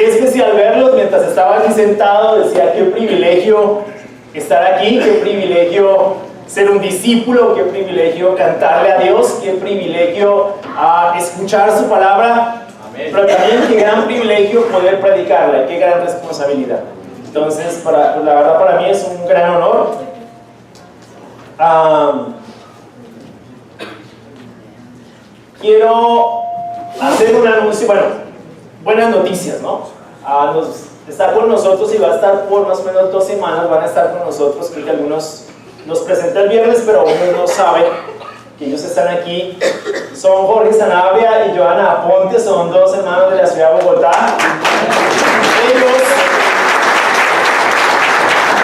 Qué especial verlos. Mientras estaba aquí sentado decía qué privilegio estar aquí, qué privilegio ser un discípulo, qué privilegio cantarle a Dios, qué privilegio escuchar su palabra. Amén. Pero también qué gran privilegio poder predicarla, qué gran responsabilidad. Entonces, pues la verdad para mí es un gran honor. Quiero hacer un anuncio, bueno, buenas noticias, ¿no? Está con nosotros y va a estar por más o menos 2 semanas, van a estar con nosotros. Creo que algunos los presenté el viernes, pero unos no saben que ellos están aquí. Son Jorge Sanabria y Joana Aponte, son 2 hermanos de la ciudad de Bogotá. Ellos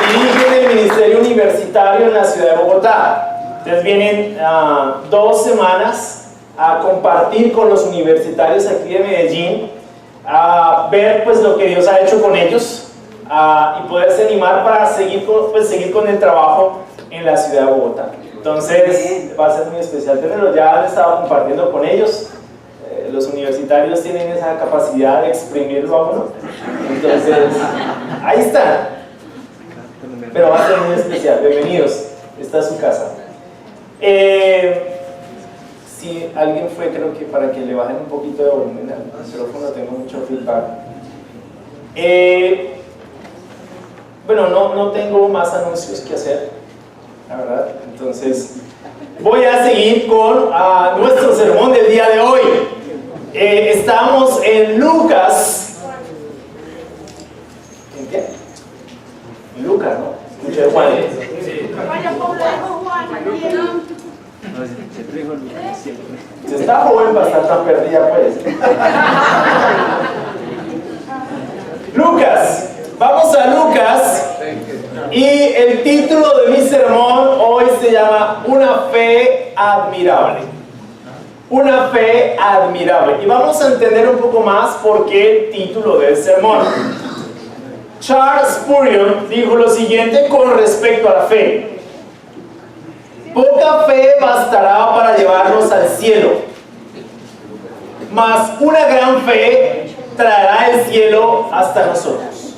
dirigen el ministerio universitario en la ciudad de Bogotá. Entonces vienen 2 semanas a compartir con los universitarios aquí de Medellín, a ver pues lo que Dios ha hecho con ellos y poderse animar para seguir con el trabajo en la ciudad de Bogotá. Entonces va a ser muy especial tenerlos. Ya han estado compartiendo con ellos. Los universitarios tienen esa capacidad de exprimirlo a uno. Entonces ahí están. Pero va a ser muy especial. Bienvenidos. Esta es su casa. Si alguien fue, creo que para que le bajen un poquito de volumen al micrófono, tengo mucho feedback. Bueno, no tengo más anuncios que hacer, la verdad. Entonces, voy a seguir con nuestro sermón del día de hoy. Estamos en Lucas. ¿En qué? En Lucas, ¿no? Escuché Juan. Si está joven para estar tan perdida, pues. Lucas, vamos a Lucas. Y el título de mi sermón hoy se llama Una fe admirable. Una fe admirable. Y vamos a entender un poco más por qué el título del sermón. Charles Spurgeon dijo lo siguiente con respecto a la fe: poca fe bastará para llevarnos al cielo, mas una gran fe traerá el cielo hasta nosotros.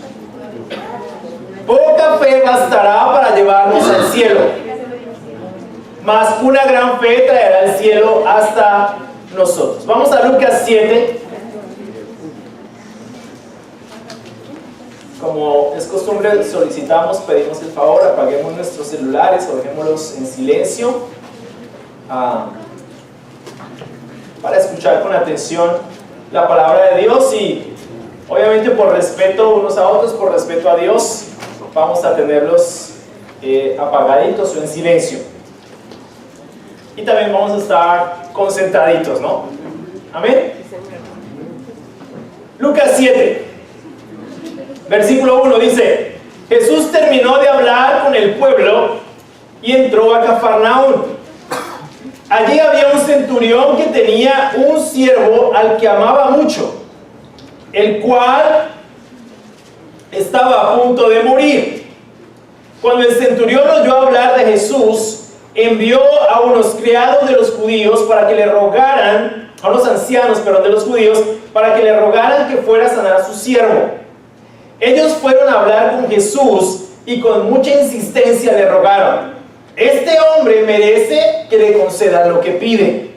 Poca fe bastará para llevarnos al cielo, mas una gran fe traerá el cielo hasta nosotros. Vamos a Lucas 7. Como es costumbre, pedimos el favor, apaguemos nuestros celulares o dejémoslos en silencio para escuchar con atención la palabra de Dios. Y obviamente por respeto unos a otros, por respeto a Dios, vamos a tenerlos apagaditos o en silencio. Y también vamos a estar concentraditos, ¿no? Amén. Lucas 7. Versículo 1 dice: Jesús terminó de hablar con el pueblo y entró a Cafarnaúm. Allí había un centurión que tenía un siervo al que amaba mucho, el cual estaba a punto de morir. Cuando el centurión oyó hablar de Jesús, envió a unos criados de los judíos para que le rogaran, a unos ancianos, de los judíos, para que le rogaran que fuera a sanar a su siervo. Ellos fueron a hablar con Jesús y con mucha insistencia le rogaron: este hombre merece que le concedan lo que pide,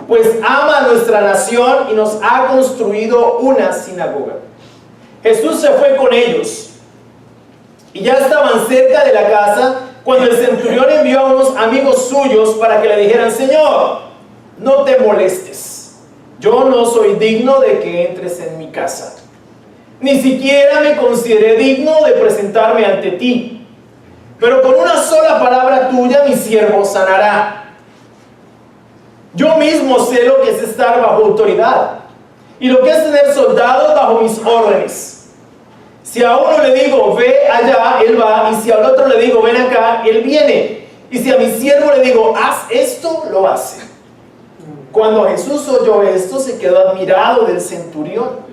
pues ama a nuestra nación y nos ha construido una sinagoga. Jesús se fue con ellos y ya estaban cerca de la casa cuando el centurión envió a unos amigos suyos para que le dijeran: Señor, no te molestes, yo no soy digno de que entres en mi casa. Ni siquiera me consideré digno de presentarme ante ti, pero con una sola palabra tuya mi siervo sanará. Yo mismo sé lo que es estar bajo autoridad y lo que es tener soldados bajo mis órdenes. Si a uno le digo ve allá, él va, y si al otro le digo ven acá, él viene, y si a mi siervo le digo haz esto, lo hace. Cuando Jesús oyó esto, se quedó admirado del centurión.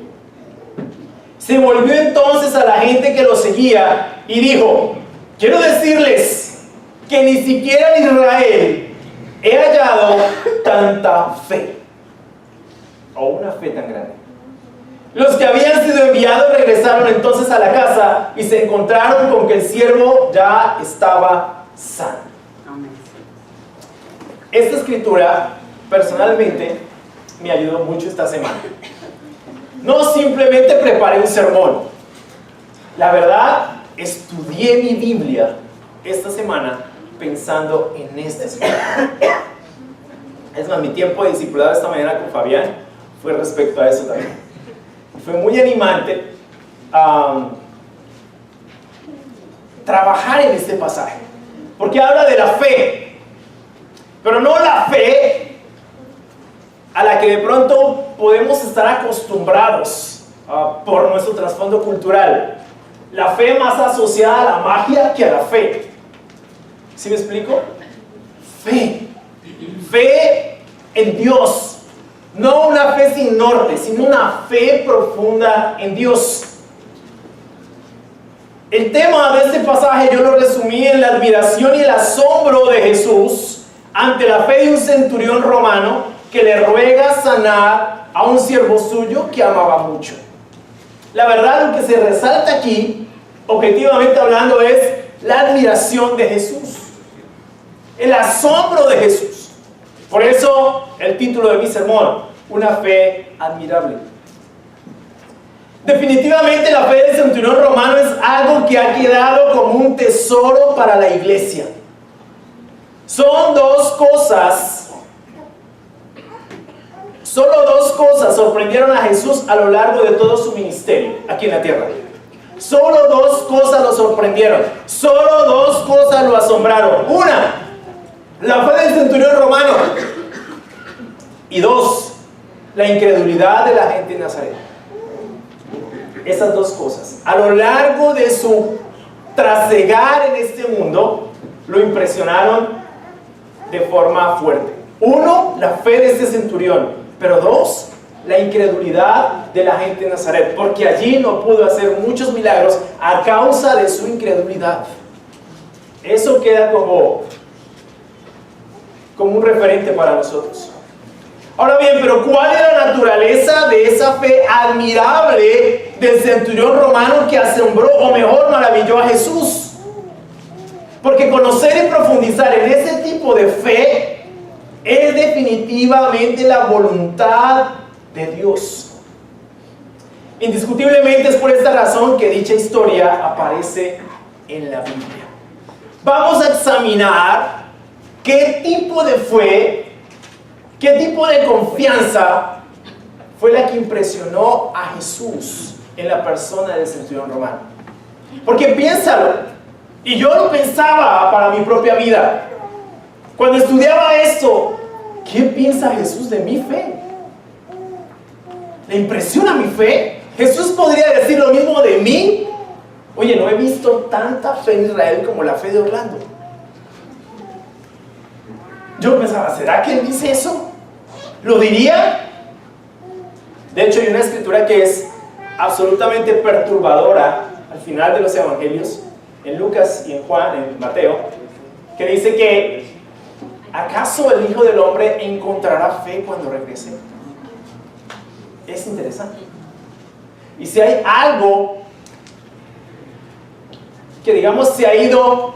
Se volvió entonces a la gente que lo seguía y dijo: quiero decirles que ni siquiera en Israel he hallado tanta fe, o una fe tan grande. Los que habían sido enviados regresaron entonces a la casa y se encontraron con que el siervo ya estaba sano. Esta escritura, personalmente, me ayudó mucho esta semana. No simplemente preparé un sermón. La verdad, estudié mi Biblia esta semana pensando en esta escritura. Es más, mi tiempo de discipulado esta mañana con Fabián fue respecto a eso también. Fue muy animante trabajar en este pasaje, porque habla de la fe, pero no la fe a la que de pronto podemos estar acostumbrados por nuestro trasfondo cultural. La fe más asociada a la magia que a la fe. ¿Sí me explico? Fe en Dios. No una fe sin norte, sino una fe profunda en Dios. El tema de este pasaje yo lo resumí en la admiración y el asombro de Jesús ante la fe de un centurión romano que le ruega sanar a un siervo suyo que amaba mucho. La verdad, lo que se resalta aquí, objetivamente hablando, es la admiración de Jesús, el asombro de Jesús. Por eso el título de mi sermón, una fe admirable. Definitivamente la fe del centurión romano es algo que ha quedado como un tesoro para la iglesia. Son dos cosas, solo dos cosas sorprendieron a Jesús a lo largo de todo su ministerio aquí en la tierra. Solo dos cosas lo sorprendieron, solo dos cosas lo asombraron. Una, la fe del centurión romano. Y dos, la incredulidad de la gente en Nazaret. Esas dos cosas, a lo largo de su trasegar en este mundo, lo impresionaron de forma fuerte. Uno, la fe de este centurión. Pero dos, la incredulidad de la gente en Nazaret, porque allí no pudo hacer muchos milagros a causa de su incredulidad. Eso queda como un referente para nosotros. Ahora bien, pero ¿cuál es la naturaleza de esa fe admirable del centurión romano que asombró, o mejor, maravilló a Jesús? Porque conocer y profundizar en ese tipo de fe es definitivamente la voluntad de Dios. Indiscutiblemente es por esta razón que dicha historia aparece en la Biblia. Vamos a examinar qué tipo de fe, qué tipo de confianza fue la que impresionó a Jesús en la persona del centurión romano. Porque piénsalo, y yo lo pensaba para mi propia vida. Cuando estudiaba esto, ¿qué piensa Jesús de mi fe? ¿Le impresiona mi fe? Jesús podría decir lo mismo de mí. Oye, no he visto tanta fe en Israel como la fe de Orlando. Yo pensaba, ¿será que él dice eso? ¿Lo diría? De hecho, hay una escritura que es absolutamente perturbadora al final de los evangelios, en Lucas y en Juan, en Mateo, que dice que ¿acaso el Hijo del Hombre encontrará fe cuando regrese? Es interesante. Y si hay algo que, digamos, se ha ido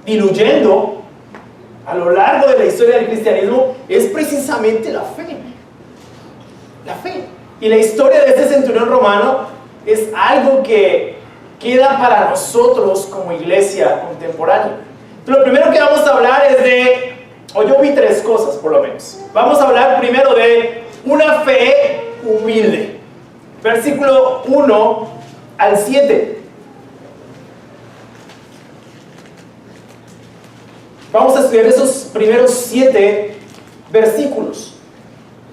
diluyendo a lo largo de la historia del cristianismo, es precisamente la fe. La fe. Y la historia de este centurión romano es algo que queda para nosotros como iglesia contemporánea. Entonces, lo primero que vamos a hablar es yo vi tres cosas por lo menos. Vamos a hablar primero de una fe humilde. Versículo 1 al 7. Vamos a estudiar esos primeros 7 versículos.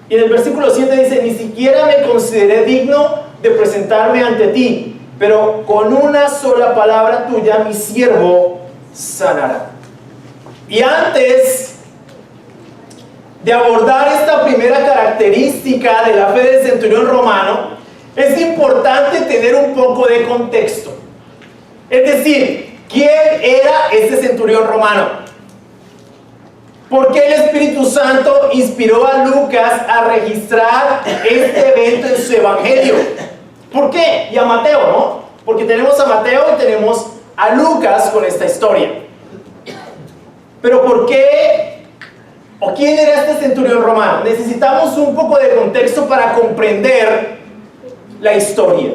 Y en el versículo 7 dice: ni siquiera me consideré digno de presentarme ante ti, pero con una sola palabra tuya mi siervo sanará. Y antes de abordar esta primera característica de la fe del centurión romano, es importante tener un poco de contexto. Es decir, ¿quién era este centurión romano? ¿Por qué el Espíritu Santo inspiró a Lucas a registrar este evento en su evangelio? ¿Por qué? Y a Mateo, ¿no? Porque tenemos a Mateo y tenemos a Lucas con esta historia. Pero ¿por qué? ¿O quién era este centurión romano? Necesitamos un poco de contexto para comprender la historia.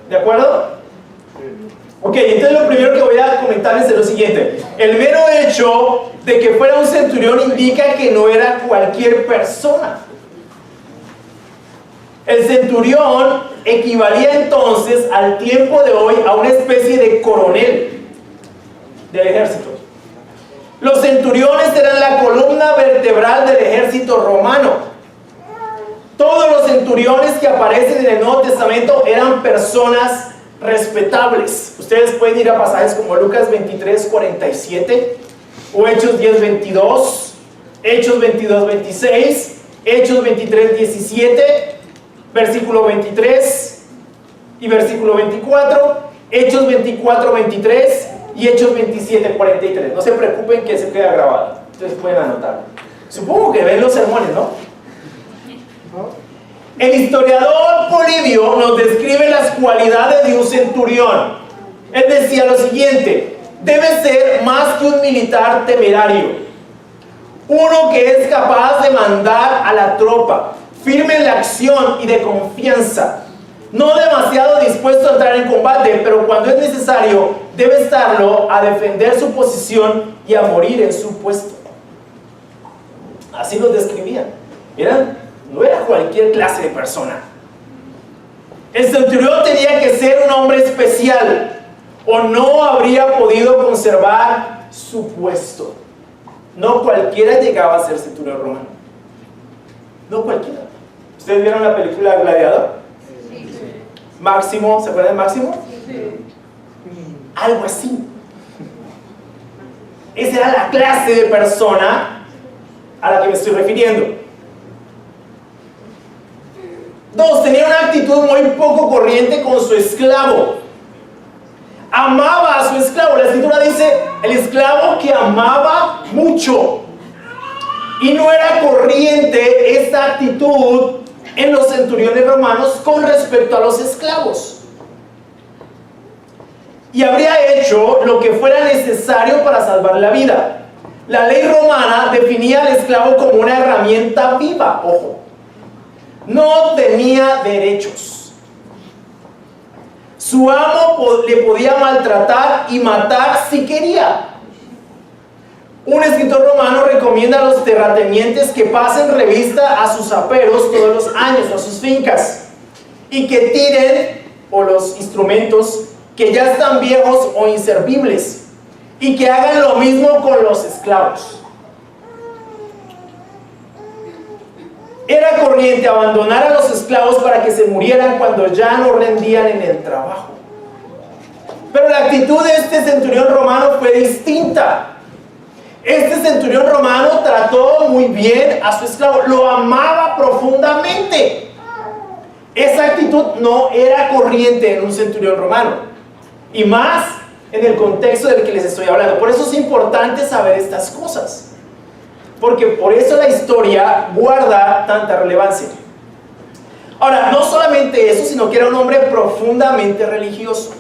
¿De acuerdo? Ok, entonces lo primero que voy a comentarles es lo siguiente. El mero hecho de que fuera un centurión indica que no era cualquier persona. El centurión equivalía entonces al tiempo de hoy a una especie de coronel del ejército. Los centuriones eran la columna vertebral del ejército romano. Todos los centuriones que aparecen en el Nuevo Testamento eran personas respetables. Ustedes pueden ir a pasajes como Lucas 23, 47 o Hechos 10, 22, Hechos 22, 26, Hechos 23, 17, versículo 23 y versículo 24, Hechos 24, 23 y Hechos 27, 43. No se preocupen que se queda grabado. Ustedes pueden anotarlo. Supongo que ven los sermones, ¿no? El historiador Polibio nos describe las cualidades de un centurión. Él decía lo siguiente: debe ser más que un militar temerario, uno que es capaz de mandar a la tropa, firme en la acción y de confianza, no demasiado dispuesto a entrar en combate, pero cuando es necesario debe estarlo a defender su posición y a morir en su puesto. Así los describían. No era cualquier clase de persona. El centurión tenía que ser un hombre especial, o no habría podido conservar su puesto. No cualquiera llegaba a ser centurión romano. No cualquiera. ¿Ustedes vieron la película Gladiador? Sí. Máximo, ¿se acuerdan de Máximo? Sí. Algo así. Esa era la clase de persona a la que me estoy refiriendo. Dos, tenía una actitud muy poco corriente con su esclavo. Amaba a su esclavo. La escritura dice, el esclavo que amaba mucho. Y no era corriente esta actitud en los centuriones romanos con respecto a los esclavos. Y habría hecho lo que fuera necesario para salvar la vida. La ley romana definía al esclavo como una herramienta viva, ojo. No tenía derechos. Su amo le podía maltratar y matar si quería. Un escritor romano recomienda a los terratenientes que pasen revista a sus aperos todos los años, a sus fincas, y que tiren los instrumentos que ya están viejos o inservibles, y que hagan lo mismo con los esclavos. Era corriente abandonar a los esclavos para que se murieran cuando ya no rendían en el trabajo. Pero la actitud de este centurión romano fue distinta. Este centurión romano trató muy bien a su esclavo, lo amaba profundamente. Esa actitud no era corriente en un centurión romano, y más en el contexto del que les estoy hablando. Por eso es importante saber estas cosas, porque por eso la historia guarda tanta relevancia. Ahora, no solamente eso, sino que era un hombre profundamente religioso.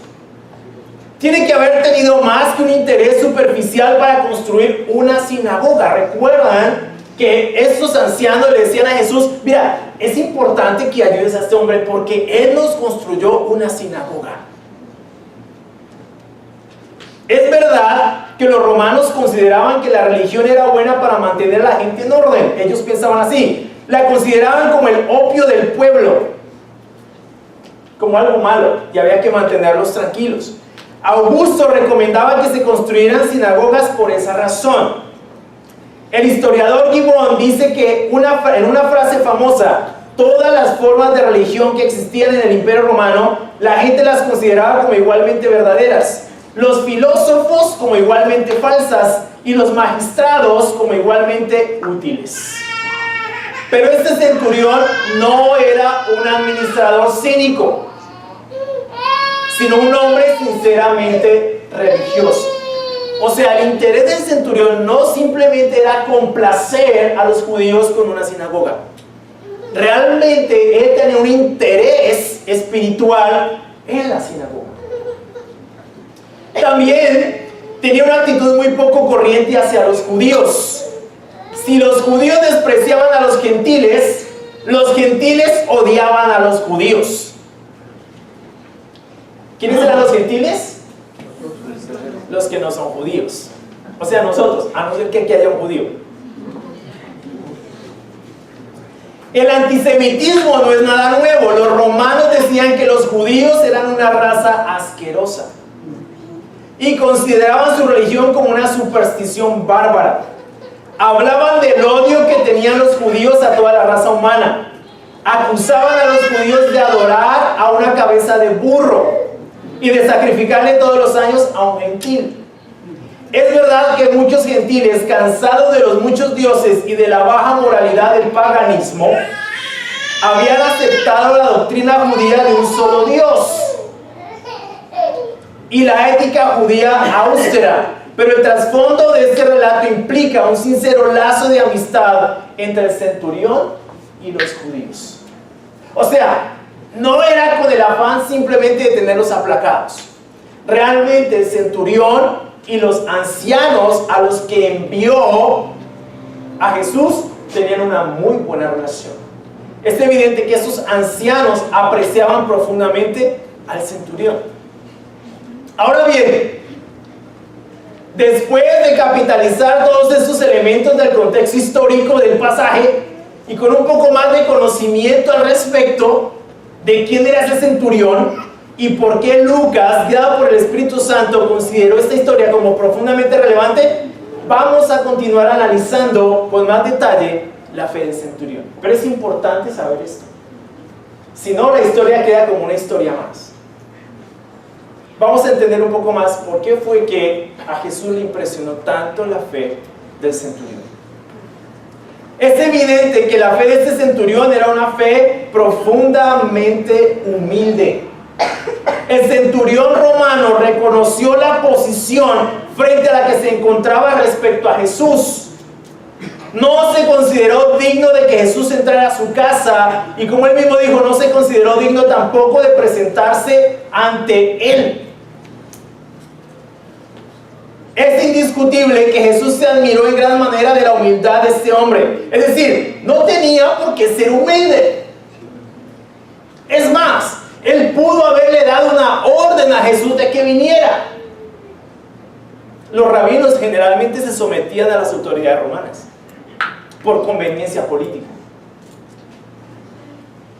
Tiene que haber tenido más que un interés superficial para construir una sinagoga. Recuerdan que estos ancianos le decían a Jesús: mira, es importante que ayudes a este hombre porque él nos construyó una sinagoga. Es verdad que los romanos consideraban que la religión era buena para mantener a la gente en orden. Ellos pensaban así. La consideraban como el opio del pueblo, como algo malo, y había que mantenerlos tranquilos. Augusto recomendaba que se construyeran sinagogas por esa razón. El historiador Gibbon dice que en una frase famosa: todas las formas de religión que existían en el Imperio Romano, la gente las consideraba como igualmente verdaderas, los filósofos como igualmente falsas y los magistrados como igualmente útiles. Pero este centurión no era un administrador cínico, sino un hombre sinceramente religioso. O sea, el interés del centurión no simplemente era complacer a los judíos con una sinagoga. Realmente él tenía un interés espiritual en la sinagoga. También tenía una actitud muy poco corriente hacia los judíos. Si los judíos despreciaban a los gentiles odiaban a los judíos. ¿Quiénes eran los gentiles? Los que no son judíos. O sea, nosotros, a no ser que aquí haya un judío. El antisemitismo no es nada nuevo. Los romanos decían que los judíos eran una raza asquerosa y consideraban su religión como una superstición bárbara. Hablaban del odio que tenían los judíos a toda la raza humana. Acusaban a los judíos de adorar a una cabeza de burro y de sacrificarle todos los años a un gentil. Es verdad que muchos gentiles, cansados de los muchos dioses y de la baja moralidad del paganismo, habían aceptado la doctrina judía de un solo Dios y la ética judía austera. Pero el trasfondo de este relato implica un sincero lazo de amistad entre el centurión y los judíos. O sea, no era con el afán simplemente de tenerlos aplacados. Realmente el centurión y los ancianos a los que envió a Jesús tenían una muy buena relación. Es evidente que esos ancianos apreciaban profundamente al centurión. Ahora bien, después de capitalizar todos estos elementos del contexto histórico del pasaje y con un poco más de conocimiento al respecto de quién era ese centurión y por qué Lucas, guiado por el Espíritu Santo, consideró esta historia como profundamente relevante, vamos a continuar analizando con más detalle la fe del centurión. Pero es importante saber esto. Si no, la historia queda como una historia más. Vamos a entender un poco más por qué fue que a Jesús le impresionó tanto la fe del centurión. Es evidente que la fe de este centurión era una fe profundamente humilde. El centurión romano reconoció la posición frente a la que se encontraba respecto a Jesús. No se consideró digno de que Jesús entrara a su casa y, como él mismo dijo, no se consideró digno tampoco de presentarse ante él. Es indiscutible que Jesús se admiró en gran manera de la humildad de este hombre. Es decir, no tenía por qué ser humilde. Es más, él pudo haberle dado una orden a Jesús de que viniera. Los rabinos generalmente se sometían a las autoridades romanas por conveniencia política.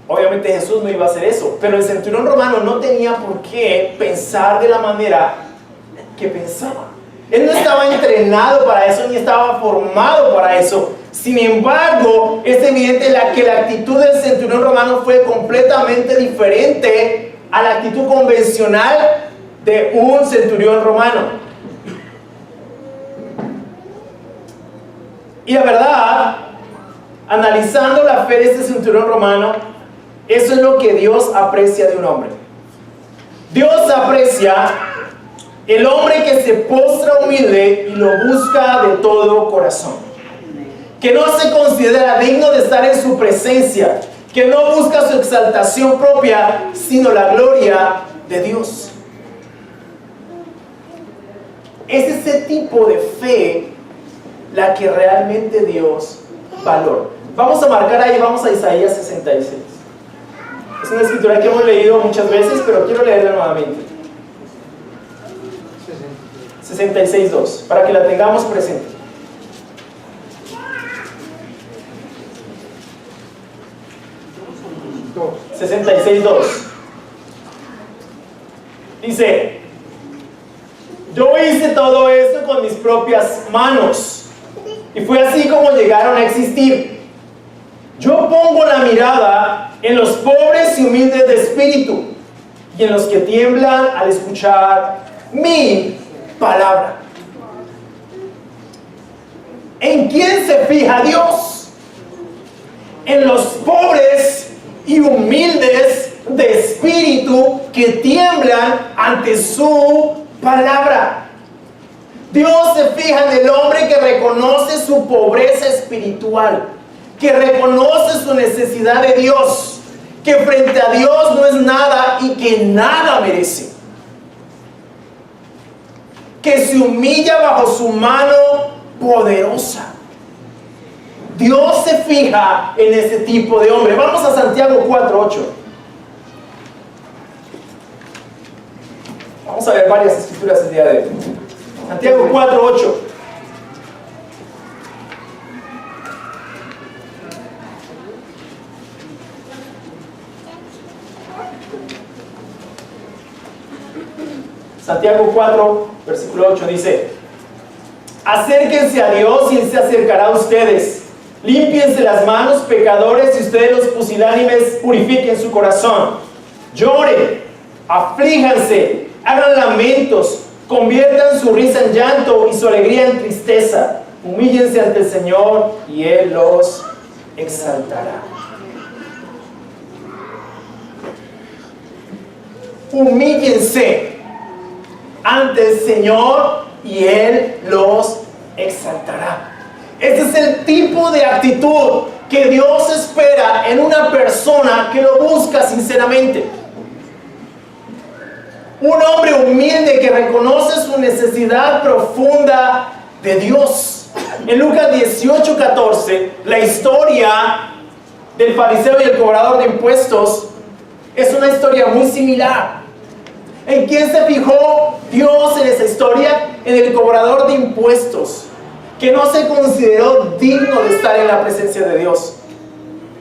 Obviamente Jesús no iba a hacer eso, pero el centurión romano no tenía por qué pensar de la manera que pensaba. Él no estaba entrenado para eso, ni estaba formado para eso. Sin embargo, es evidente que la actitud del centurión romano fue completamente diferente a la actitud convencional de un centurión romano. Y la verdad, analizando la fe de este centurión romano, eso es lo que Dios aprecia de un hombre. Dios aprecia el hombre que se postra humilde y lo busca de todo corazón, que no se considera digno de estar en su presencia, que no busca su exaltación propia, sino la gloria de Dios. Es ese tipo de fe la que realmente Dios valora. Vamos a marcar ahí, vamos a Isaías 66. Es una escritura que hemos leído muchas veces, pero quiero leerla nuevamente. 66.2, para que la tengamos presente. No. 66.2 dice: yo hice todo esto con mis propias manos y fue así como llegaron a existir. Yo pongo la mirada en los pobres y humildes de espíritu y en los que tiemblan al escuchar mi palabra. ¿En quién se fija Dios? En los pobres y humildes de espíritu que tiemblan ante su palabra. Dios se fija en el hombre que reconoce su pobreza espiritual, que reconoce su necesidad de Dios, que frente a Dios no es nada y que nada merece, que se humilla bajo su mano poderosa. Dios se fija en ese tipo de hombre. Vamos a Santiago 4:8. Vamos a ver varias escrituras el día de hoy. Santiago 4:8. Santiago 4, versículo 8 dice: acérquense a Dios y Él se acercará a ustedes. Límpiense las manos, pecadores, y ustedes los pusilánimes purifiquen su corazón. Lloren, aflíjanse, hagan lamentos, conviertan su risa en llanto y su alegría en tristeza. Humíllense ante el Señor y Él los exaltará. Humíllense ante el Señor y Él los exaltará. Este es el tipo de actitud que Dios espera en una persona que lo busca sinceramente. Un hombre humilde que reconoce su necesidad profunda de Dios. En Lucas 18:14, la historia del fariseo y el cobrador de impuestos es una historia muy similar. ¿En quién se fijó Dios en esa historia? En el cobrador de impuestos, que no se consideró digno de estar en la presencia de Dios,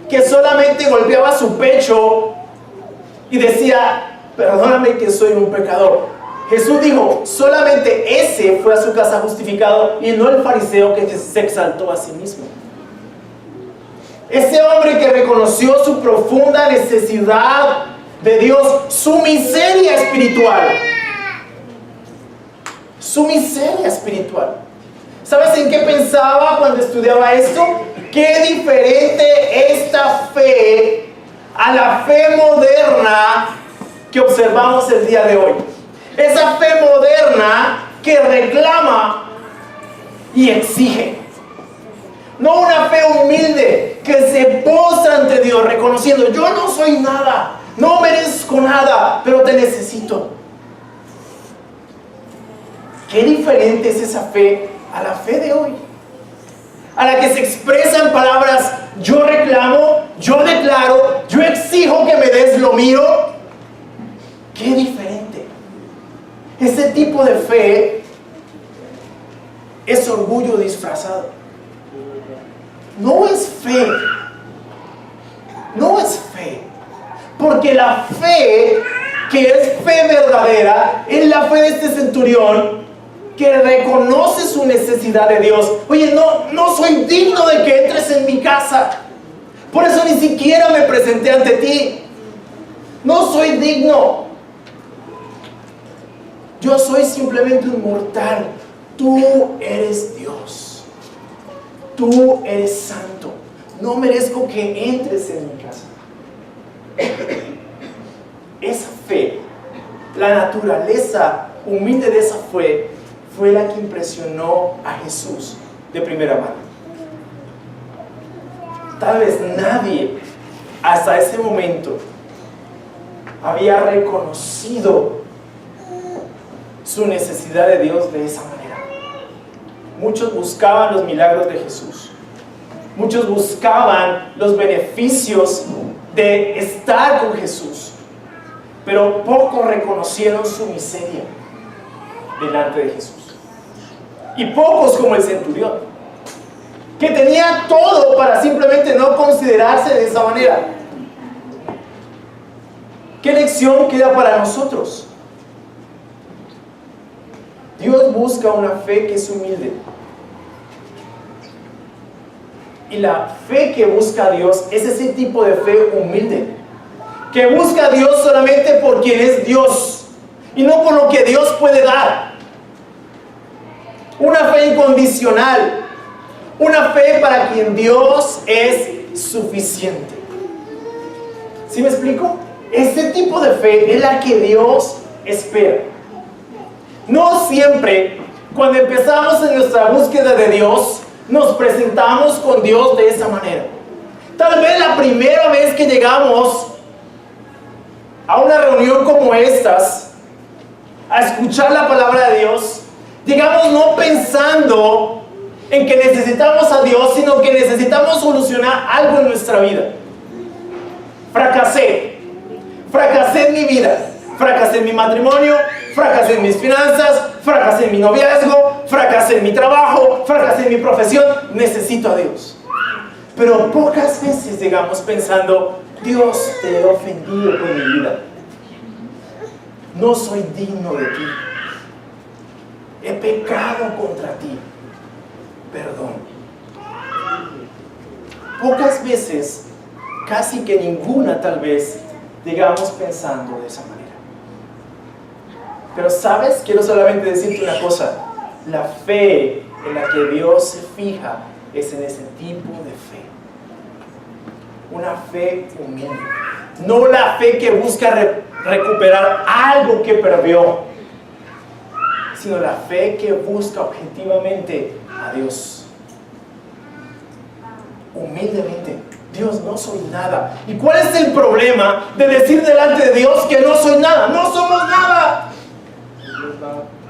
que solamente golpeaba su pecho y decía: perdóname que soy un pecador. Jesús dijo: solamente ese fue a su casa justificado, y no el fariseo que se exaltó a sí mismo. Ese hombre que reconoció su profunda necesidad de Dios, su miseria espiritual. Su miseria espiritual. ¿Sabes en qué pensaba cuando estudiaba esto? Qué diferente esta fe a la fe moderna que observamos el día de hoy. Esa fe moderna que reclama y exige. No una fe humilde que se postra ante Dios reconociendo: yo no soy nada, no merezco nada, pero te necesito. Qué diferente es esa fe a la fe de hoy, a la que se expresa en palabras: yo reclamo, yo declaro, yo exijo que me des lo mío. Qué diferente. Ese tipo de fe es orgullo disfrazado. No es fe. No es fe. Porque la fe, que es fe verdadera, es la fe de este centurión que reconoce su necesidad de Dios. Oye, no soy digno de que entres en mi casa. Por eso ni siquiera me presenté ante ti. No soy digno. Yo soy simplemente un mortal. Tú eres Dios. Tú eres santo. No merezco que entres en mi casa. Esa fe, la naturaleza humilde de esa fe, fue la que impresionó a Jesús de primera mano. Tal vez nadie hasta ese momento había reconocido su necesidad de Dios de esa manera. Muchos buscaban los milagros de Jesús. Muchos buscaban los beneficios de estar con Jesús. Pero pocos reconocieron su miseria delante de Jesús. Y pocos como el centurión, que tenía todo para simplemente no considerarse de esa manera. ¿Qué lección queda para nosotros? Dios busca una fe que es humilde. Y la fe que busca a Dios es ese tipo de fe humilde, que busca a Dios solamente por quien es Dios y no por lo que Dios puede dar. Una fe incondicional, una fe para quien Dios es suficiente. ¿Sí me explico? Este tipo de fe es la que Dios espera. No siempre Cuando empezamos en nuestra búsqueda de Dios, nos presentamos con Dios de esa manera. Tal vez la primera vez que llegamos a una reunión como estas, a escuchar la palabra de Dios, llegamos no pensando en que necesitamos a Dios, sino que necesitamos solucionar algo en nuestra vida. Fracasé en mi vida, fracasé en mi matrimonio, fracasé en mis finanzas, fracasé en mi noviazgo, fracasé en mi trabajo, fracasé en mi profesión, necesito a Dios. Pero pocas veces llegamos pensando, Dios, te he ofendido con mi vida, no soy digno de ti, he pecado contra ti, perdón. Pocas veces, casi que ninguna tal vez, llegamos pensando de esa manera. Pero sabes, quiero solamente decirte una cosa, la fe en la que Dios se fija es en ese tipo de fe. Una fe humilde, no la fe que busca recuperar algo que perdió, sino la fe que busca objetivamente a Dios. Humildemente, Dios, no soy nada. ¿Y cuál es el problema de decir delante de Dios que no soy nada? No somos nada.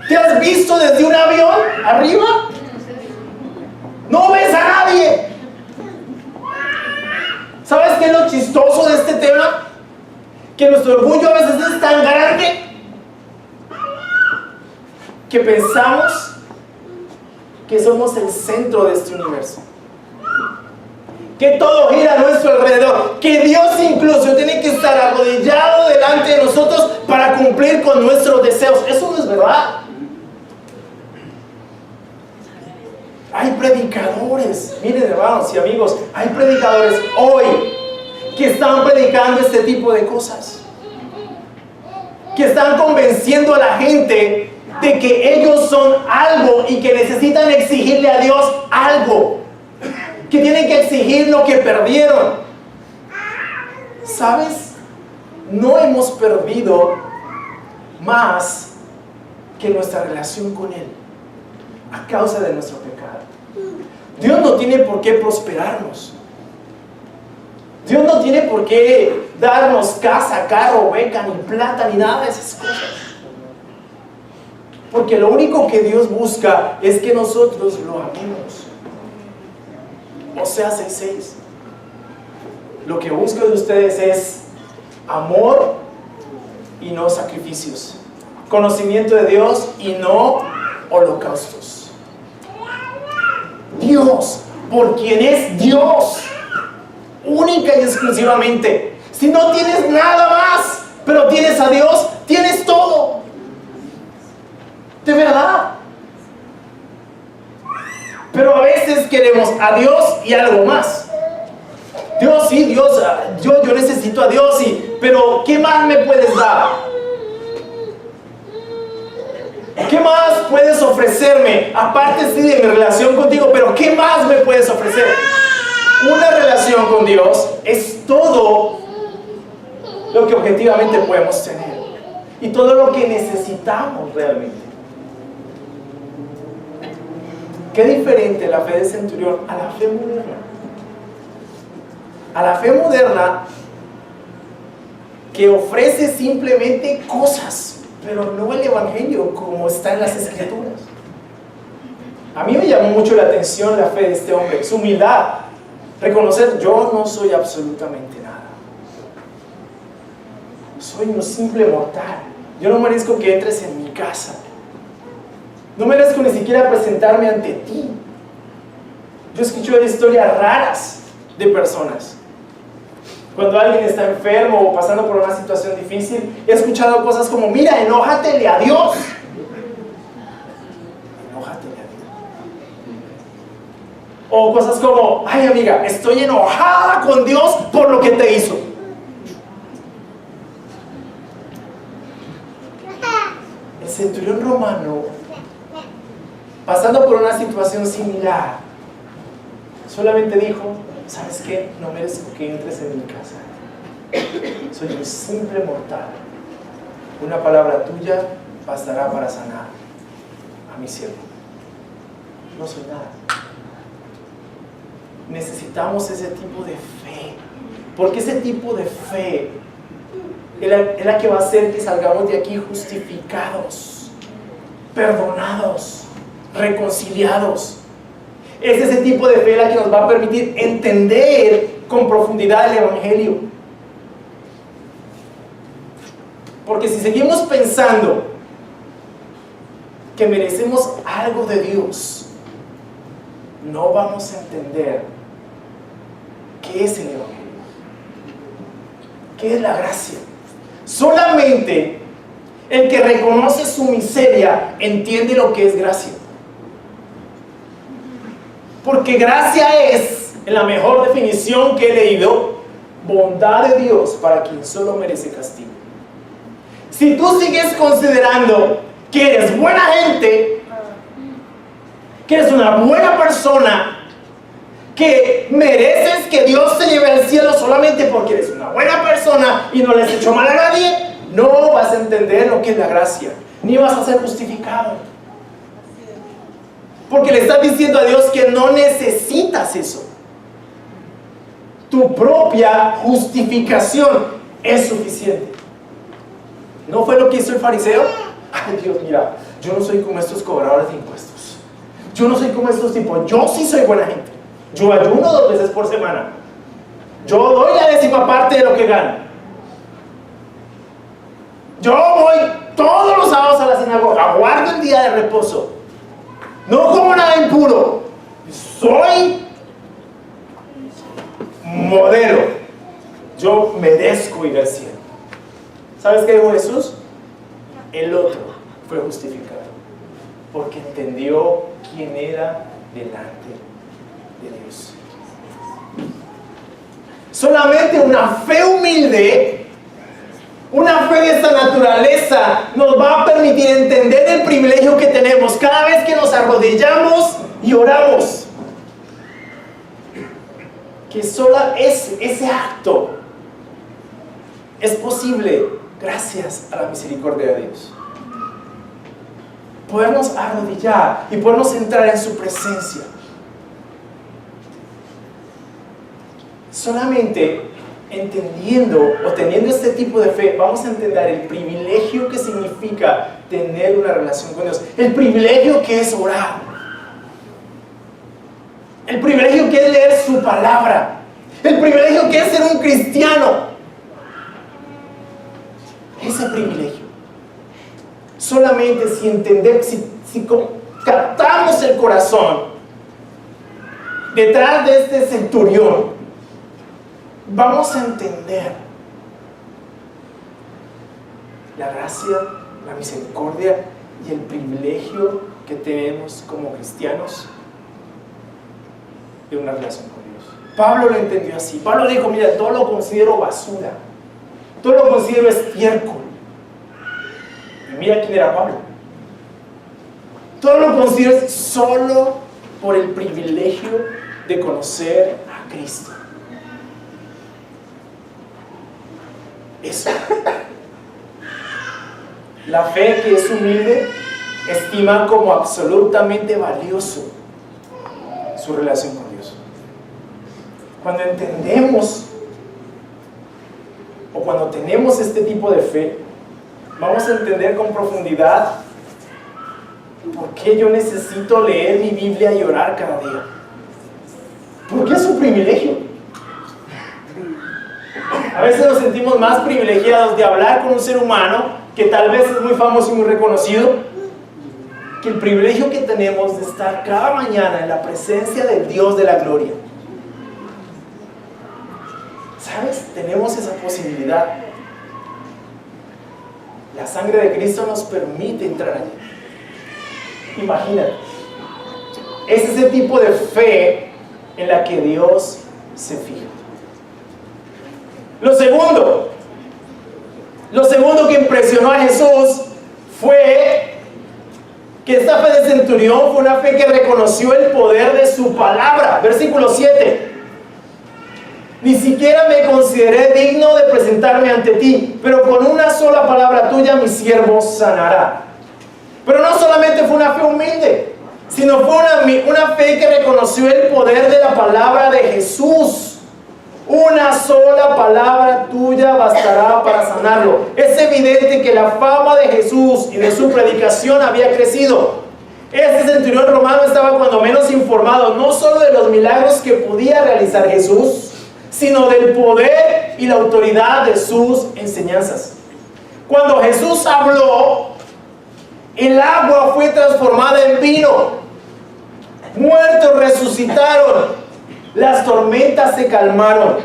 ¿Te has visto desde un avión arriba? No ves a nadie. ¿Sabes qué es lo chistoso de este tema? Que nuestro orgullo a veces es tan grande que pensamos que somos el centro de este universo, que todo gira a nuestro alrededor, que Dios incluso tiene que estar arrodillado delante de nosotros para cumplir con nuestros deseos. Eso no es verdad. Hay predicadores, miren hermanos y amigos, hay predicadores hoy que están predicando este tipo de cosas, que están convenciendo a la gente de que ellos son algo y que necesitan exigirle a Dios algo, que tienen que exigir lo que perdieron. ¿Sabes? No hemos perdido más que nuestra relación con Él a causa de nuestro pecado. Dios no tiene por qué prosperarnos. Dios no tiene por qué darnos casa, carro, beca, ni plata, ni nada de esas cosas. Porque lo único que Dios busca es que nosotros lo amemos. Oseas 6:6. Lo que busco de ustedes es amor y no sacrificios, conocimiento de Dios y no holocaustos. Dios, por quien es Dios, única y exclusivamente. Si no tienes nada más, pero tienes a Dios, tienes todo. De verdad. Pero a veces queremos a Dios y algo más. Dios, sí, Dios, yo necesito a Dios, sí, pero ¿qué más me puedes dar? ¿Qué más puedes ofrecerme? Aparte sí de mi relación contigo, pero ¿qué más me puedes ofrecer? Una relación con Dios es todo lo que objetivamente podemos tener y todo lo que necesitamos realmente. Qué diferente la fe del centurión a la fe moderna. A la fe moderna que ofrece simplemente cosas, pero no el evangelio como está en las escrituras. A mí me llamó mucho la atención la fe de este hombre, su humildad, reconocer: yo no soy absolutamente nada, soy un simple mortal, yo no merezco que entres en mi casa, no merezco ni siquiera presentarme ante ti. Yo escucho historias raras de personas. Cuando alguien está enfermo o pasando por una situación difícil, he escuchado cosas como: mira, enójatele a Dios. Enójatele a Dios. O cosas como: ay amiga, estoy enojada con Dios por lo que te hizo. El centurión romano, pasando por una situación similar, solamente dijo: ¿sabes qué? No merezco que entres en mi casa. Soy un simple mortal. Una palabra tuya bastará para sanar a mi siervo. No soy nada. Necesitamos ese tipo de fe, porque ese tipo de fe es la que va a hacer que salgamos de aquí justificados, perdonados, reconciliados. Es ese tipo de fe la que nos va a permitir entender con profundidad el Evangelio. Porque si seguimos pensando que merecemos algo de Dios, no vamos a entender qué es el Evangelio, qué es la gracia. Solamente el que reconoce su miseria entiende lo que es gracia. Porque gracia es, en la mejor definición que he leído, bondad de Dios para quien solo merece castigo. Si tú sigues considerando que eres buena gente, que eres una buena persona, que mereces que Dios te lleve al cielo solamente porque eres una buena persona y no le has hecho mal a nadie, no vas a entender lo que es la gracia, ni vas a ser justificado. Porque le estás diciendo a Dios que no necesitas eso. Tu propia justificación es suficiente. ¿No fue lo que hizo el fariseo? Ay, Dios, mira, yo no soy como estos cobradores de impuestos. Yo no soy como estos tipos. Yo sí soy buena gente. Yo ayuno 2 veces por semana. Yo doy la 10ª parte de lo que gano. Yo voy todos los sábados a la sinagoga. Guardo el día de reposo. No como nada impuro. Soy modelo. Yo merezco ir al cielo. ¿Sabes qué dijo Jesús? El otro fue justificado porque entendió quién era delante de Dios. Solamente una fe humilde, una fe de esta naturaleza, nos va a permitir entender el privilegio que tenemos cada vez que nos arrodillamos y oramos. Que solo ese acto es posible gracias a la misericordia de Dios. Podernos arrodillar y podernos entrar en su presencia. Solamente entendiendo o teniendo este tipo de fe, vamos a entender el privilegio que significa tener una relación con Dios. El privilegio que es orar. El privilegio que es leer su palabra. El privilegio que es ser un cristiano. Ese privilegio. Solamente si entendemos, si captamos el corazón detrás de este centurión, vamos a entender la gracia, la misericordia y el privilegio que tenemos como cristianos de una relación con Dios. Pablo lo entendió así. Pablo dijo, mira, todo lo considero basura. Todo lo considero estiércol. Y mira quién era Pablo. Todo lo considero solo por el privilegio de conocer a Cristo. Eso. La fe que es humilde estima como absolutamente valioso su relación con Dios. Cuando entendemos o cuando tenemos este tipo de fe, vamos a entender con profundidad por qué yo necesito leer mi Biblia y orar cada día. Porque es un privilegio. A veces nos sentimos más privilegiados de hablar con un ser humano que tal vez es muy famoso y muy reconocido, que el privilegio que tenemos de estar cada mañana en la presencia del Dios de la gloria. ¿Sabes? Tenemos esa posibilidad. La sangre de Cristo nos permite entrar allí. Imagínate. Es ese tipo de fe en la que Dios se fija. Lo segundo que impresionó a Jesús fue que esta fe de centurión fue una fe que reconoció el poder de su palabra. Versículo 7. Ni siquiera me consideré digno de presentarme ante ti, pero con una sola palabra tuya mi siervo sanará. Pero no solamente fue una fe humilde, sino fue una fe que reconoció el poder de la palabra de Jesús. Una sola palabra tuya bastará para sanarlo. Es evidente que la fama de Jesús y de su predicación había crecido. Este centurión romano estaba cuando menos informado, no solo de los milagros que podía realizar Jesús, sino del poder y la autoridad de sus enseñanzas. Cuando Jesús habló, el agua fue transformada en vino. Muertos resucitaron. Las tormentas se calmaron.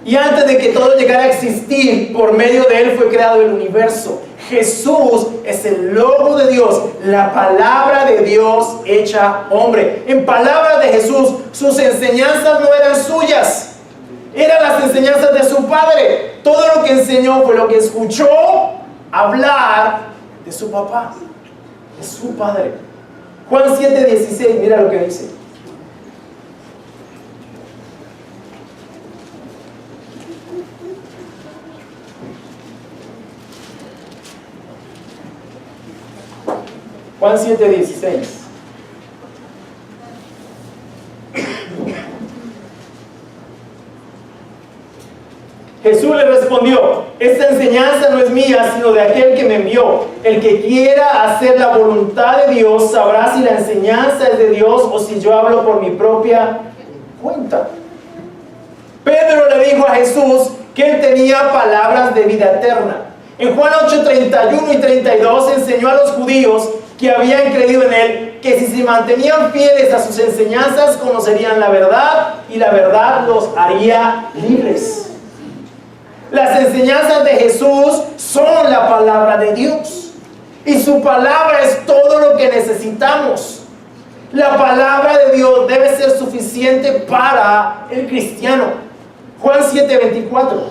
Y antes de que todo llegara a existir, por medio de Él fue creado el universo. Jesús es el Logo de Dios, la palabra de Dios hecha hombre. En palabras de Jesús, sus enseñanzas no eran suyas, eran las enseñanzas de su Padre. Todo lo que enseñó fue lo que escuchó hablar de su papá, de su Padre. Juan 7:16, mira lo que dice. Juan 7:16. Jesús le respondió: esta enseñanza no es mía, sino de aquel que me envió. El que quiera hacer la voluntad de Dios sabrá si la enseñanza es de Dios o si yo hablo por mi propia cuenta. Pedro le dijo a Jesús que él tenía palabras de vida eterna. En Juan 8:31 y 32 enseñó a los judíos que habían creído en él, que si se mantenían fieles a sus enseñanzas, conocerían la verdad, y la verdad los haría libres. Las enseñanzas de Jesús son la palabra de Dios, y su palabra es todo lo que necesitamos. La palabra de Dios debe ser suficiente para el cristiano. Juan 7:24.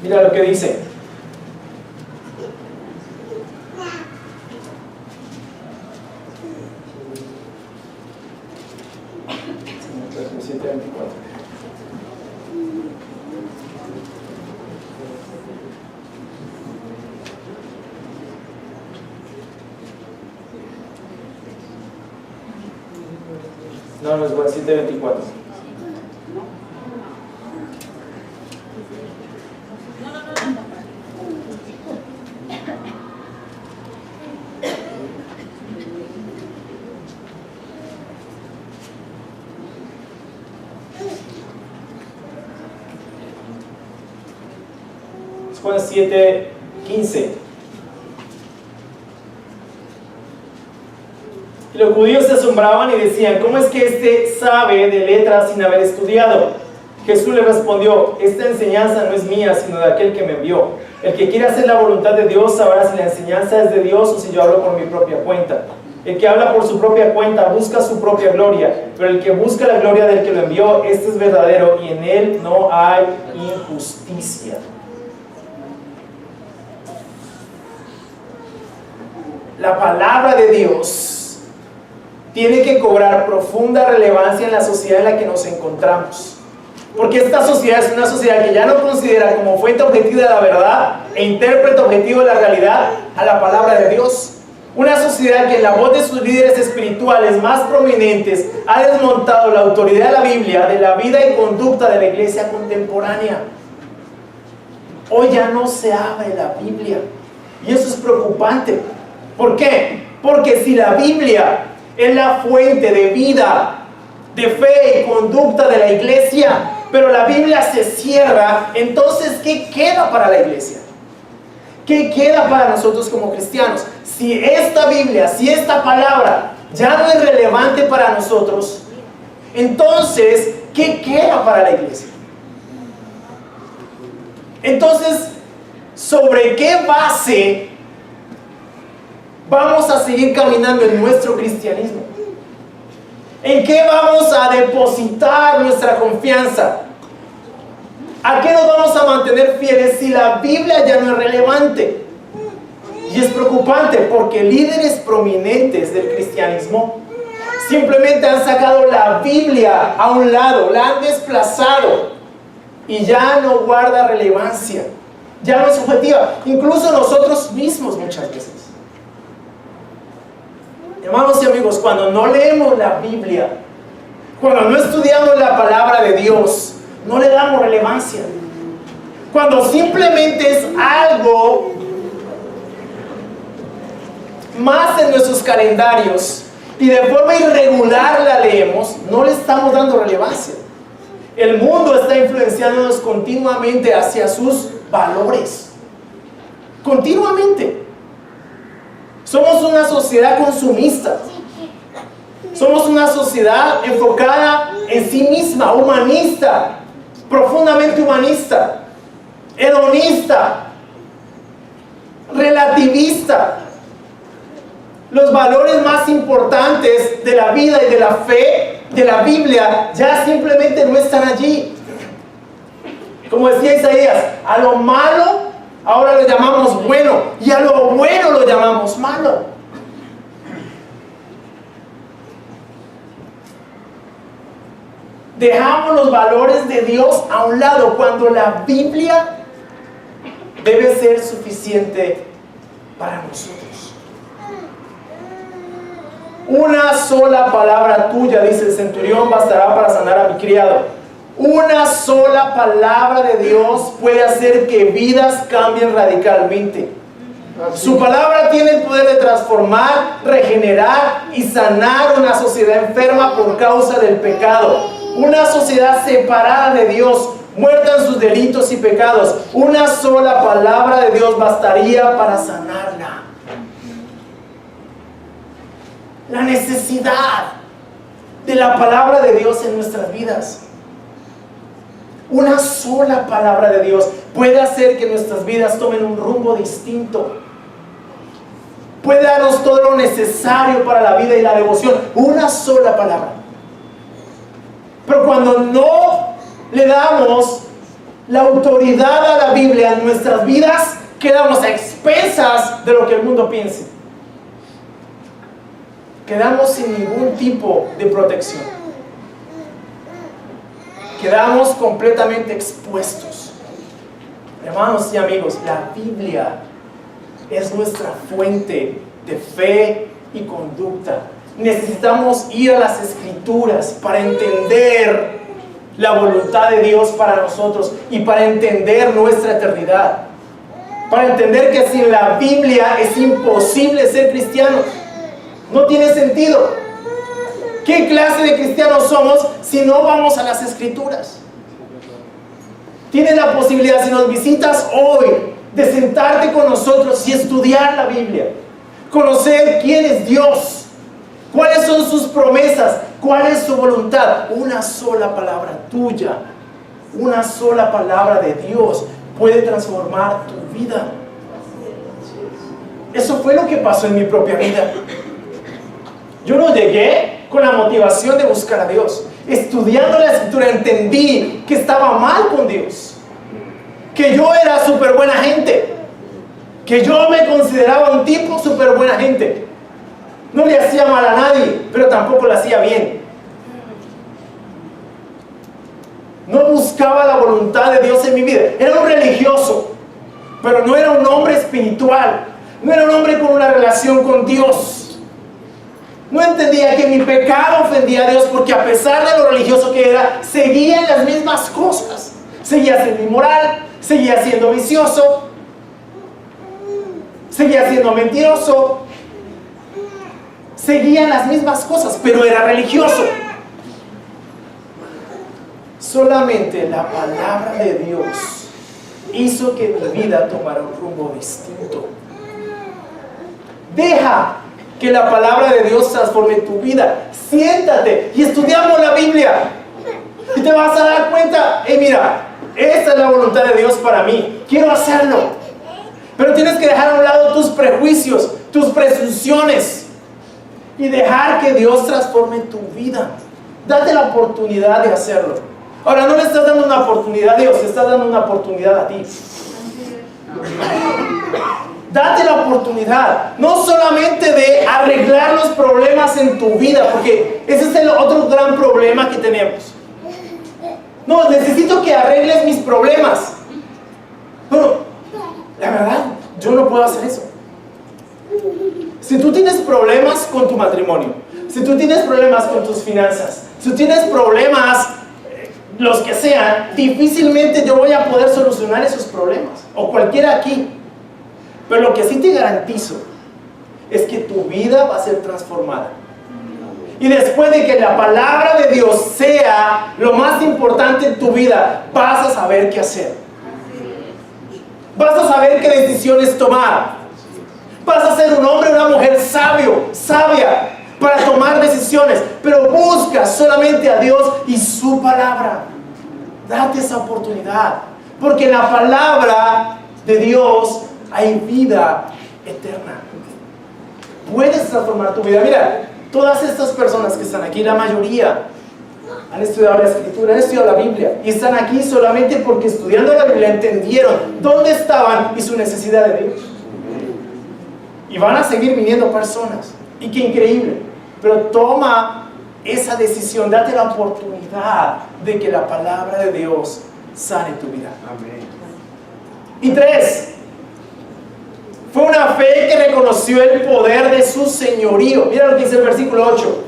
Mira lo que dice. No, no es Juan 7:24. Es Juan 7:15. Y los judíos se asombraban y decían: ¿cómo es que éste sabe de letras sin haber estudiado? Jesús le respondió: esta enseñanza no es mía, sino de aquel que me envió. El que quiere hacer la voluntad de Dios sabrá si la enseñanza es de Dios o si yo hablo por mi propia cuenta. El que habla por su propia cuenta busca su propia gloria, pero el que busca la gloria del que lo envió, este es verdadero y en él no hay injusticia. La palabra de Dios tiene que cobrar profunda relevancia en la sociedad en la que nos encontramos. Porque esta sociedad es una sociedad que ya no considera como fuente objetiva de la verdad e intérprete objetivo de la realidad a la palabra de Dios. Una sociedad que en la voz de sus líderes espirituales más prominentes ha desmontado la autoridad de la Biblia, de la vida y conducta de la iglesia contemporánea. Hoy ya no se habla de la Biblia y eso es preocupante. ¿Por qué? Porque si la Biblia es la fuente de vida, de fe y conducta de la iglesia, pero la Biblia se cierra, entonces ¿qué queda para la iglesia? ¿Qué queda para nosotros como cristianos? Si esta Biblia, si esta palabra ya no es relevante para nosotros, entonces ¿qué queda para la iglesia? Entonces, ¿sobre qué base vamos a seguir caminando en nuestro cristianismo? ¿En qué vamos a depositar nuestra confianza? ¿A qué nos vamos a mantener fieles si la Biblia ya no es relevante? Y es preocupante porque líderes prominentes del cristianismo simplemente han sacado la Biblia a un lado, la han desplazado y ya no guarda relevancia. ya no es objetiva, incluso nosotros mismos muchas veces. Hermanos y amigos, cuando no leemos la Biblia, cuando no estudiamos la palabra de Dios, no le damos relevancia. Cuando simplemente es algo más en nuestros calendarios y de forma irregular la leemos, no le estamos dando relevancia. El mundo está influenciándonos continuamente hacia sus valores. Continuamente. Somos una sociedad consumista. Somos una sociedad enfocada en sí misma, humanista, profundamente humanista, hedonista, relativista. Los valores más importantes de la vida y de la fe, de la Biblia, ya simplemente no están allí. Como decía Isaías, a lo malo ahora lo llamamos bueno y a lo bueno lo llamamos malo. Dejamos los valores de Dios a un lado cuando la Biblia debe ser suficiente para nosotros. Una sola palabra tuya, dice el centurión, bastará para sanar a mi criado. Una sola palabra de Dios puede hacer que vidas cambien radicalmente. Su palabra tiene el poder de transformar, regenerar y sanar una sociedad enferma por causa del pecado. Una sociedad separada de Dios, muerta en sus delitos y pecados. Una sola palabra de Dios bastaría para sanarla. La necesidad de la palabra de Dios en nuestras vidas. Una sola palabra de Dios puede hacer que nuestras vidas tomen un rumbo distinto. Puede darnos todo lo necesario para la vida y la devoción. Una sola palabra. Pero cuando no le damos la autoridad a la Biblia en nuestras vidas, quedamos a expensas de lo que el mundo piense. Quedamos sin ningún tipo de protección. Quedamos completamente expuestos. Hermanos y amigos, la Biblia es nuestra fuente de fe y conducta. Necesitamos ir a las Escrituras para entender la voluntad de Dios para nosotros y para entender nuestra eternidad. Para entender que sin la Biblia es imposible ser cristiano. No tiene sentido. ¿Qué clase de cristianos somos si no vamos a las Escrituras? Tienes la posibilidad, si nos visitas hoy, de sentarte con nosotros y estudiar la Biblia. Conocer quién es Dios, cuáles son sus promesas, cuál es su voluntad. Una sola palabra tuya, una sola palabra de Dios puede transformar tu vida. Eso fue lo que pasó en mi propia vida. Yo no llegué con la motivación de buscar a Dios. Estudiando la Escritura entendí que estaba mal con Dios, que yo era súper buena gente, que yo me consideraba un tipo súper buena gente. No le hacía mal a nadie, pero tampoco le hacía bien. No buscaba la voluntad de Dios en mi vida. Era un religioso, pero no era un hombre espiritual. No era un hombre con una relación con Dios. No entendía que mi pecado ofendía a Dios, porque a pesar de lo religioso que era, seguía en las mismas cosas. Seguía siendo inmoral, seguía siendo vicioso, seguía siendo mentiroso, seguía en las mismas cosas, pero era religioso. Solamente la palabra de Dios hizo que mi vida tomara un rumbo distinto. Deja que la palabra de Dios transforme tu vida. Siéntate y estudiamos la Biblia. Y te vas a dar cuenta, mira, esta es la voluntad de Dios para mí. Quiero hacerlo. Pero tienes que dejar a un lado tus prejuicios, tus presunciones. Y dejar que Dios transforme tu vida. Date la oportunidad de hacerlo. Ahora, no le estás dando una oportunidad a Dios, te estás dando una oportunidad a ti. Date la oportunidad, no solamente de arreglar los problemas en tu vida, porque ese es el otro gran problema que tenemos. No, necesito que arregles mis problemas. Bueno, La verdad, yo no puedo hacer eso. Si tú tienes problemas con tu matrimonio, si tú tienes problemas con tus finanzas, si tú tienes problemas, los que sean, difícilmente yo voy a poder solucionar esos problemas, o cualquiera aquí. Pero lo que sí te garantizo es que tu vida va a ser transformada. Y después de que la palabra de Dios sea lo más importante en tu vida, vas a saber qué hacer. Vas a saber qué decisiones tomar. Vas a ser un hombre o una mujer sabia para tomar decisiones. Pero busca solamente a Dios y su palabra. Date esa oportunidad. Porque en la palabra de Dios hay vida eterna. Puedes transformar tu vida. Mira, todas estas personas que están aquí, la mayoría han estudiado la Escritura, han estudiado la Biblia y están aquí solamente porque estudiando la Biblia entendieron dónde estaban y su necesidad de Dios. Y van a seguir viniendo personas. Y qué increíble. Pero toma esa decisión, date la oportunidad de que la palabra de Dios sane tu vida. Amén. Y 3, fue una fe que reconoció el poder de su señorío. Mira lo que dice el versículo 8.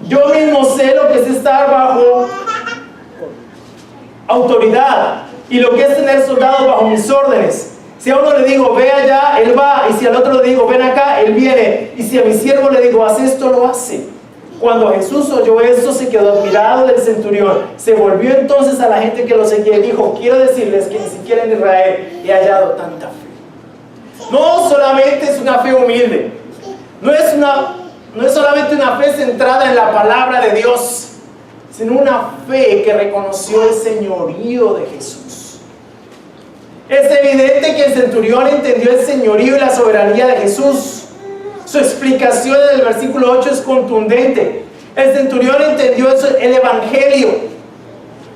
Yo mismo sé lo que es estar bajo autoridad y lo que es tener soldados bajo mis órdenes. Si a uno le digo, ve allá, él va. Y si al otro le digo, ven acá, él viene. Y si a mi siervo le digo, haz esto, lo hace. Cuando Jesús oyó esto, se quedó admirado del centurión. Se volvió entonces a la gente que lo seguía y dijo, quiero decirles que ni siquiera en Israel he hallado tanta fe. No solamente es una fe humilde. No es solamente una fe centrada en la palabra de Dios, sino una fe que reconoció el señorío de Jesús. Es evidente que el centurión entendió el señorío y la soberanía de Jesús. Su explicación en el versículo 8 es contundente. El centurión entendió el evangelio.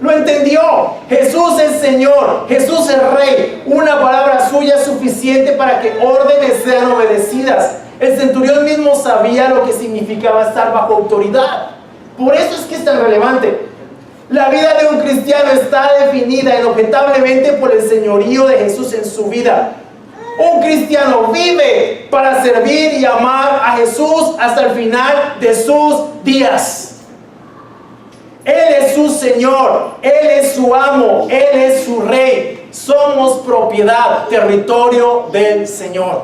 Lo entendió. Jesús es Señor. Jesús es Rey. Una palabra suya es suficiente para que órdenes sean obedecidas. El centurión mismo sabía lo que significaba estar bajo autoridad. Por eso es que es tan relevante. La vida de un cristiano está definida inobjetablemente por el señorío de Jesús en su vida. Un cristiano vive para servir y amar a Jesús hasta el final de sus días. Él es su Señor, Él es su amo, Él es su Rey. Somos propiedad, territorio del Señor.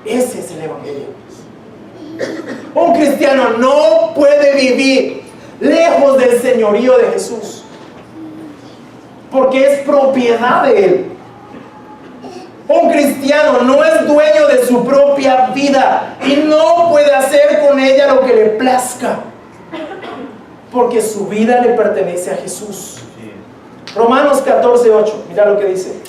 Ese es el Evangelio. Un cristiano no puede vivir lejos del señorío de Jesús, porque es propiedad de Él. Un cristiano no es dueño de su propia vida y no puede hacer con ella lo que le plazca, porque su vida le pertenece a Jesús. Romanos 14:8, mira lo que dice.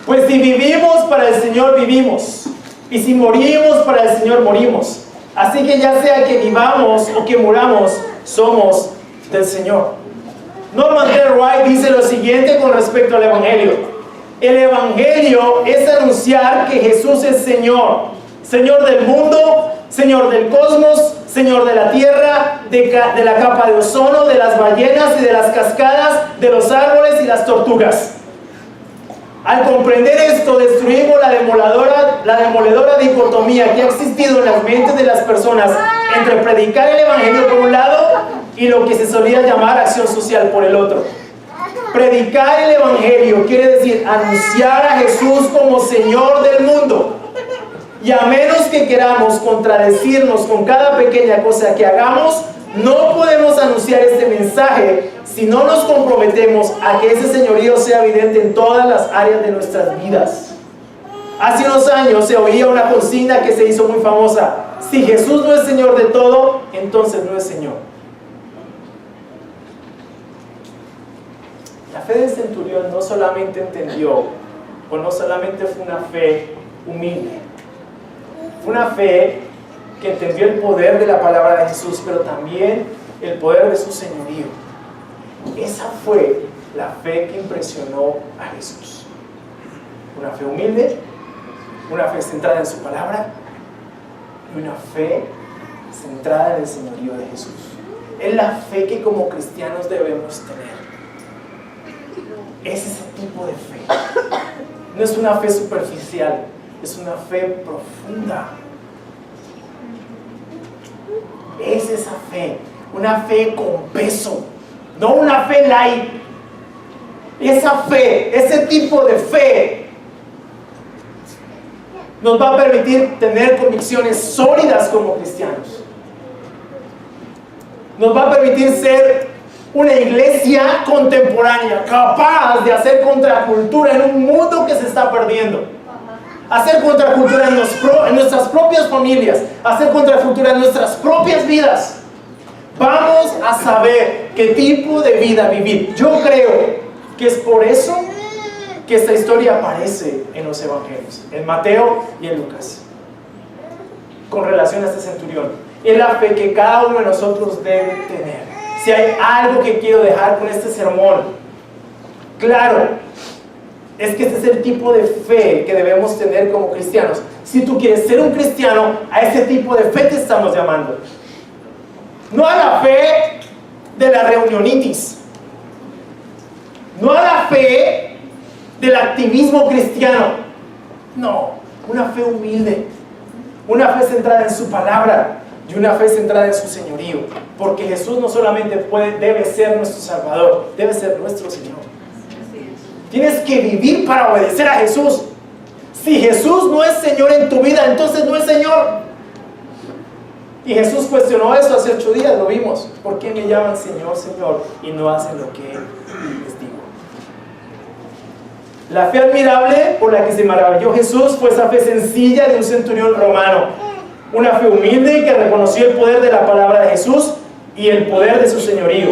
Pues si vivimos, para el Señor vivimos, y si morimos, para el Señor morimos. Así que ya sea que vivamos o que muramos, somos del Señor. Norman Del Wright dice lo siguiente con respecto al Evangelio. El Evangelio es anunciar que Jesús es Señor. Señor del mundo, Señor del cosmos, Señor de la tierra, de la capa de ozono, de las ballenas y de las cascadas, de los árboles y las tortugas. Al comprender esto, destruimos la demoledora dicotomía que ha existido en las mentes de las personas entre predicar el Evangelio por un lado y lo que se solía llamar acción social por el otro. Predicar el Evangelio quiere decir anunciar a Jesús como Señor del mundo. Y a menos que queramos contradecirnos con cada pequeña cosa que hagamos, no podemos anunciar este mensaje si no nos comprometemos a que ese señorío sea evidente en todas las áreas de nuestras vidas. Hace unos años se oía una consigna que se hizo muy famosa: si Jesús no es Señor de todo, entonces no es Señor. La fe del centurión no solamente entendió, o no solamente fue una fe humilde, fue una fe que entendió el poder de la palabra de Jesús, pero también el poder de su señorío. Esa fue la fe que impresionó a Jesús. Una fe humilde, una fe centrada en su palabra y una fe centrada en el señorío de Jesús. Es la fe que como cristianos debemos tener. Es ese tipo de fe. No es una fe superficial, es una fe profunda. Es esa fe, una fe con peso, no una fe light. Esa fe, ese tipo de fe nos va a permitir tener convicciones sólidas como cristianos. Nos va a permitir ser una iglesia contemporánea, capaz de hacer contracultura en un mundo que se está perdiendo. Hacer contracultura en nuestras propias familias, hacer contracultura en nuestras propias vidas. Vamos a saber qué tipo de vida vivir. Yo creo que es por eso que esta historia aparece en los evangelios, en Mateo y en Lucas, con relación a este centurión. Es la fe que cada uno de nosotros debe tener. Si hay algo que quiero dejar con este sermón, claro, es que este es el tipo de fe que debemos tener como cristianos. Si tú quieres ser un cristiano, a ese tipo de fe te estamos llamando. No a la fe de la reunionitis, no a la fe del activismo cristiano. No, una fe humilde, una fe centrada en su palabra y una fe centrada en su señorío. Porque Jesús no solamente debe ser nuestro Salvador, debe ser nuestro Señor. Tienes que vivir para obedecer a Jesús. Si Jesús no es Señor en tu vida, entonces no es Señor. Y Jesús cuestionó eso hace 8 días, lo vimos. ¿Por qué me llaman Señor, Señor y no hacen lo que les digo? La fe admirable por la que se maravilló Jesús fue esa fe sencilla de un centurión romano. Una fe humilde que reconoció el poder de la palabra de Jesús y el poder de su señorío.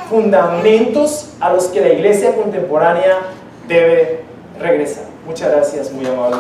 Fundamentos a los que la iglesia contemporánea debe regresar. Muchas gracias, muy amables.